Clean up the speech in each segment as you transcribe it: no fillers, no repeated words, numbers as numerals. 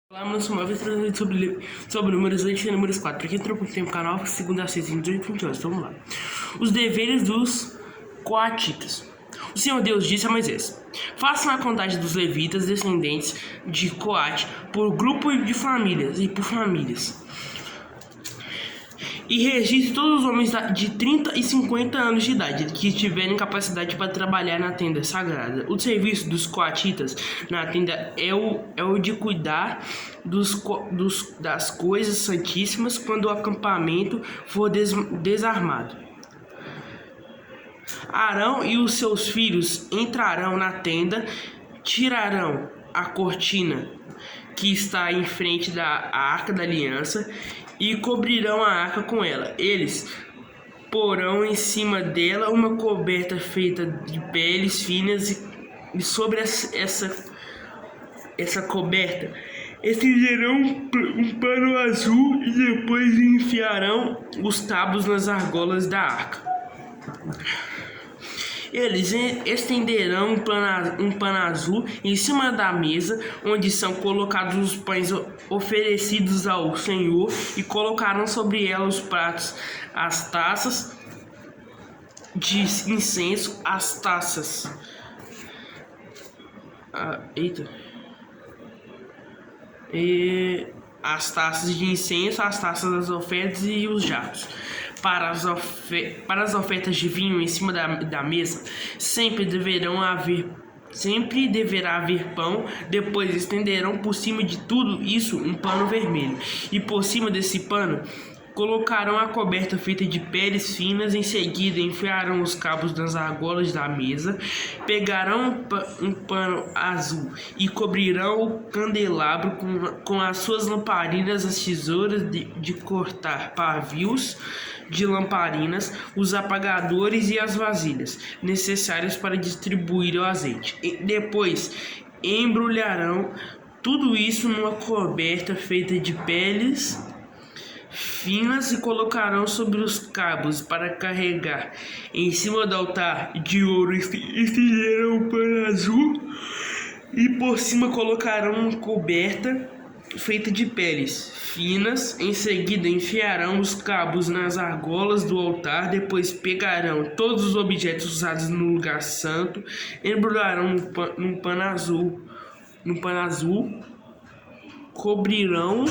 Olá, mano, eu sou uma vez trazendo sobre números 8 e números 4. Pra quem entrou por tempo canal, segunda a sexta, 18 20 horas. Vamos lá. Os deveres dos coatitas. O Senhor Deus disse a Moisés: façam a contagem dos levitas descendentes de Coate por grupo de famílias e por famílias. E registre todos os homens de 30 e 50 anos de idade que tiverem capacidade para trabalhar na tenda sagrada. O serviço dos coatitas na tenda é o de cuidar das coisas santíssimas quando o acampamento for desarmado. Arão e os seus filhos entrarão na tenda, tirarão a cortina que está em frente da Arca da Aliança e cobrirão a arca com ela. Eles porão em cima dela uma coberta feita de peles finas e sobre essa coberta estenderão um pano azul e depois enfiarão os cabos nas argolas da arca. Eles estenderão um pano azul em cima da mesa onde são colocados os pães oferecidos ao Senhor e colocarão sobre ela os pratos, as taças de incenso, as taças. As taças de incenso, as taças das ofertas e os jarros. Para as ofertas de vinho em cima da mesa, sempre deverá haver pão. Depois estenderão por cima de tudo isso um pano vermelho, e por cima desse pano colocarão a coberta feita de peles finas. Em seguida enfiarão os cabos nas argolas da mesa, pegarão um pano azul e cobrirão o candelabro com as suas lamparinas, as tesouras de cortar pavios de lamparinas, os apagadores e as vasilhas necessárias para distribuir o azeite. E depois embrulharão tudo isso numa coberta feita de peles finas e colocarão sobre os cabos para carregar. Em cima do altar de ouro estenderão um pano azul e por cima colocarão uma coberta feita de peles finas. Em seguida enfiarão os cabos nas argolas do altar. Depois pegarão todos os objetos usados no lugar santo, embrulharão num pano azul, cobrirão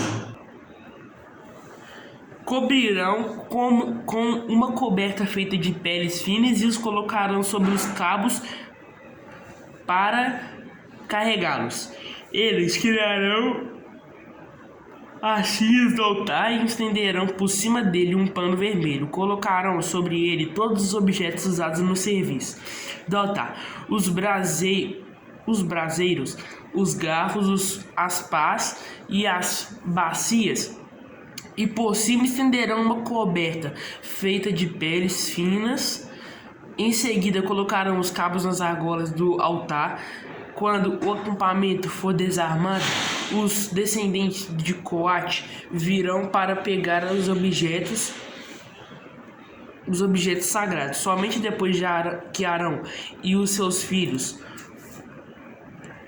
com uma coberta feita de peles finas e os colocarão sobre os cabos para carregá-los. Eles tirarão as cinhas do altar e estenderão por cima dele um pano vermelho. Colocarão sobre ele todos os objetos usados no serviço do altar: os braseiros, os garfos, as pás e as bacias. E por cima estenderão uma coberta feita de peles finas. Em seguida colocarão os cabos nas argolas do altar. Quando o acampamento for desarmado, os descendentes de Coate virão para pegar os objetos sagrados. Somente depois que Arão e os seus filhos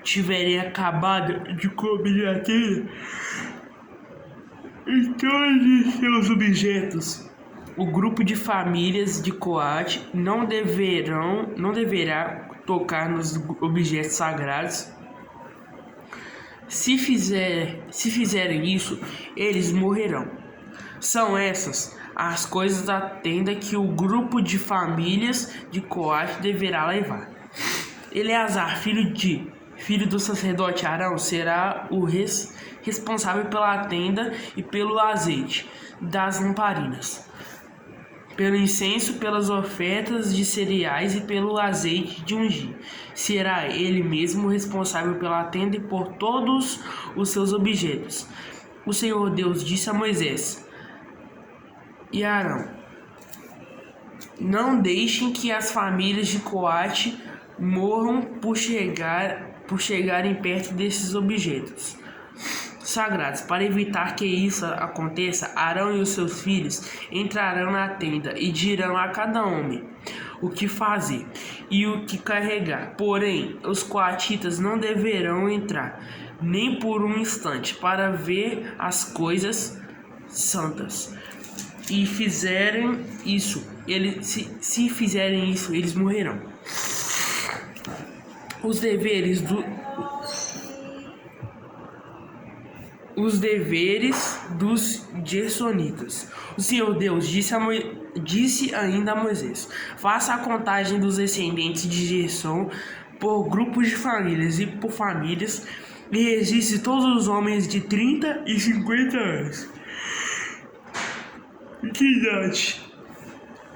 tiverem acabado de cobrir a tenda e todos os seus objetos, o grupo de famílias de Coate não deverá tocar nos objetos sagrados. Se fizerem isso, eles morrerão. São essas as coisas da tenda que o grupo de famílias de Coate deverá levar. Eleazar, filho do sacerdote Arão, será o responsável pela tenda e pelo azeite das lamparinas, pelo incenso, pelas ofertas de cereais e pelo azeite de ungir. Será ele mesmo responsável pela tenda e por todos os seus objetos. O Senhor Deus disse a Moisés e Arão: não deixem que as famílias de Coate morram por chegarem perto desses objetos sagrados. Para evitar que isso aconteça, Arão e os seus filhos entrarão na tenda e dirão a cada homem o que fazer e o que carregar. Porém, os coatitas não deverão entrar nem por um instante, para ver as coisas santas. E fizerem isso, se fizerem isso, eles morrerão. Os deveres dos gersonitas. O Senhor Deus disse ainda a Moisés: faça a contagem dos descendentes de Gerson por grupos de famílias e por famílias, e registre todos os homens de 30 e 50 anos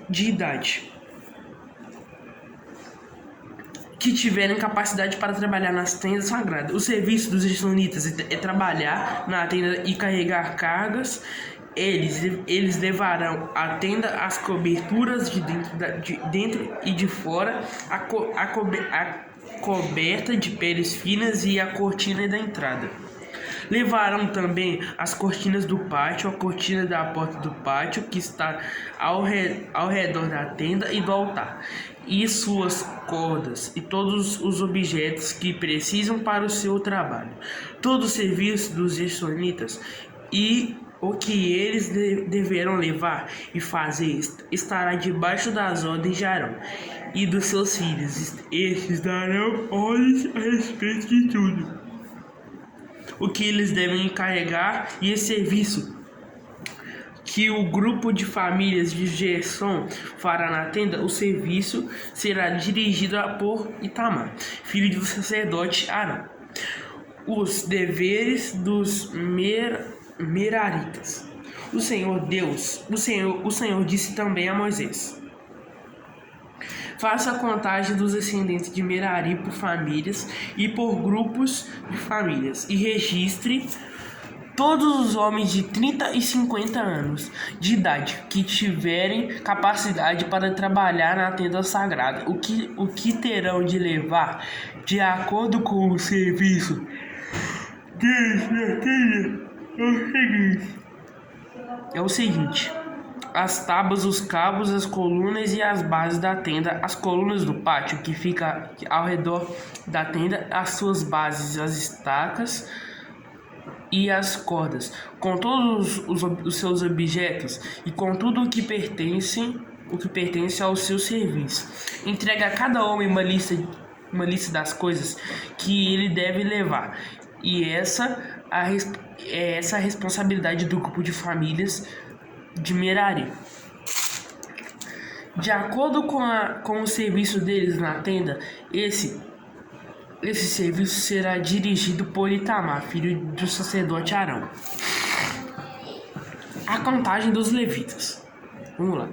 de idade que tiverem capacidade para trabalhar nas tendas sagradas. O serviço dos gersonitas é trabalhar na tenda e carregar cargas. Eles levarão a tenda, as coberturas de dentro e de fora, a coberta de peles finas e a cortina da entrada. Levarão também as cortinas do pátio, a cortina da porta do pátio que está ao redor da tenda e do altar, e suas cordas e todos os objetos que precisam para o seu trabalho. Todo o serviço dos gersonitas e o que eles deverão levar e fazer estará debaixo das ordens de Arão e dos seus filhos. Estes darão ordens a respeito de tudo o que eles devem carregar, e esse serviço que o grupo de famílias de Gerson fará na tenda, o serviço será dirigido por Itamar, filho do sacerdote Arão. Os deveres dos Meraritas. O Senhor disse também a Moisés: faça a contagem dos descendentes de Merari por famílias e por grupos de famílias, e registre todos os homens de 30 e 50 anos de idade que tiverem capacidade para trabalhar na tenda sagrada. O que terão de levar de acordo com o serviço deles na tenda é o seguinte: as tábuas, os cabos, as colunas e as bases da tenda, as colunas do pátio que fica ao redor da tenda, as suas bases, as estacas e as cordas, com todos os seus objetos e com tudo o que pertence ao seu serviço. Entrega a cada homem uma lista das coisas que ele deve levar, e essa é a responsabilidade do grupo de famílias de Merari. De acordo com o serviço deles na tenda, esse serviço será dirigido por Itamar, filho do sacerdote Arão. A contagem dos levitas. Vamos lá.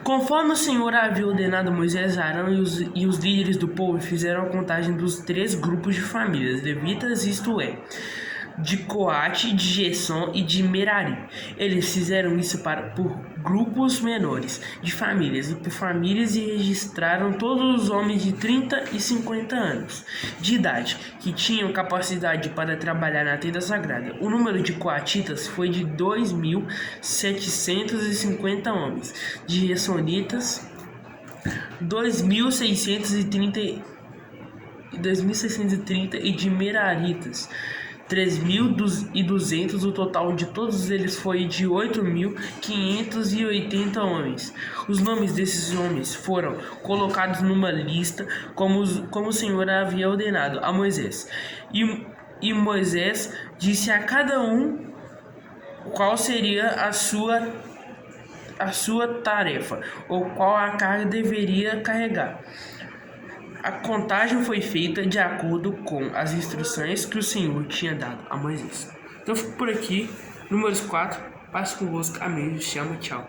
Conforme o Senhor havia ordenado, Moisés, Arão e os líderes do povo fizeram a contagem dos 3 grupos de famílias levitas, isto é, de Coate, de Gerson e de Merari. Eles fizeram isso por grupos menores de famílias e por famílias, e registraram todos os homens de 30 e 50 anos de idade que tinham capacidade para trabalhar na tenda sagrada. O número de coatitas foi de 2.750 homens, de gersonitas 2.630 e de meraritas 3.200. O total de todos eles foi de 8.580 homens. Os nomes desses homens foram colocados numa lista como o Senhor havia ordenado a Moisés. E Moisés disse a cada um qual seria a sua tarefa, ou qual a carga deveria carregar. A contagem foi feita de acordo com as instruções que o Senhor tinha dado a Moisés. Então eu fico por aqui. Números 4. Paz convosco. Amém. Chama. Tchau.